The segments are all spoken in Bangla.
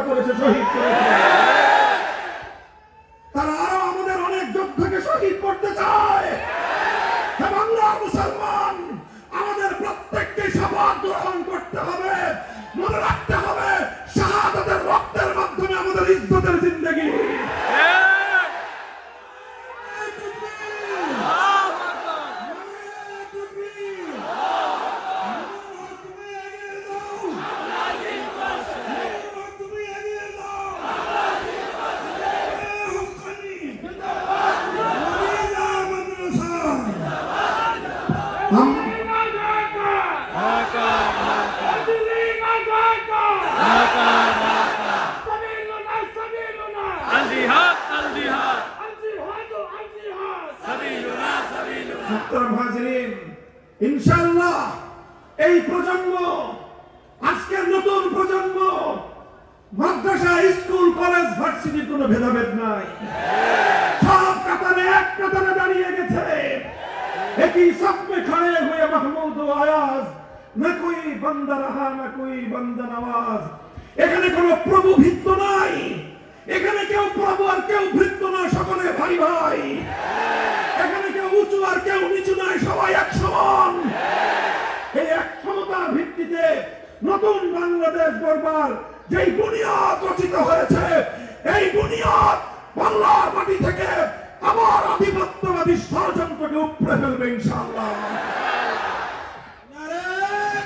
করেছে, শহীদ করেছে। তারা আরো আমাদের অনেক যোদ্ধাকে শহীদ করতে চায়। বাংলার মুসলমান, আমাদের প্রত্যেককে শপথ গ্রহণ করতে হবে, মনে রাখতে হবে শাহাদাতের রক্তের মাধ্যমে আমাদের ইজ্জতের জিন্দেগি। ইনশাআল্লাহ এই প্রজন্ম, আজকের নতুন প্রজন্ম, মাদ্রাসা, স্কুল, কলেজ, ভার্সিটির কোনো ভেদাভেদ নাই, সব কাতারে এক কাতারে দাঁড়িয়ে গেছে। একই সাফ में खड़े हुए महमूद ও আয়াজ, না কোই বান্দা রাহা না কোই বান্দা নওয়াজ। এখানে কোনো প্রভু ভিত্ত নাই, এখানে কেউ প্রভু আর কেউ ভিত্ত নয়, সকলে ভাই ভাই। এখানে কেউ উঁচু আর কেউ নিচু নয়, সবাই এক সমান। এই এক সমতার ভিত্তিতে নতুন বাংলাদেশ গড়বার যেই বুনিয়াদ রচিত হয়েছে, এই বুনিয়াদ বাংলার মাটি থেকে আবার আধিপত্যবাদী ষড়যন্ত্রকে উপড়ে ফেলবে ইনশাআল্লাহ। নারে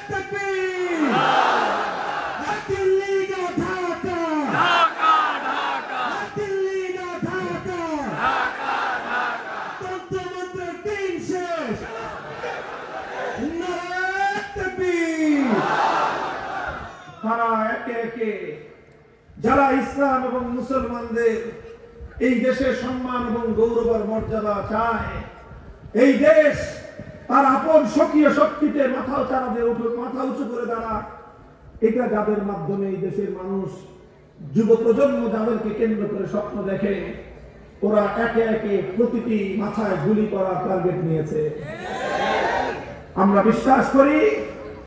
তাকবীর, দিল্লি না ঢাকা, ঢাকা ঢাকা, দিল্লি না ঢাকা, ঢাকা ঢাকা, তন্ত্রমন্ত্র দিন শেষ। নারে তাকবীর। তারা একে একে যারা ইসলাম এবং মুসলমানদের এই দেশের সম্মান এবং গৌরবের মর্যাদা চায়, এই দেশ তার আপন স্বকীয় শক্তিতে মাথা উঁচু করে দাঁড়াক, এটা যাদের মাধ্যমে এই দেশের মানুষ, যুব প্রজন্ম যাদেরকে কেন্দ্র করে স্বপ্ন দেখে, ওরা একে একে প্রতিটি মাথায় গুলি করার টার্গেট নিয়েছে। আমরা বিশ্বাস করি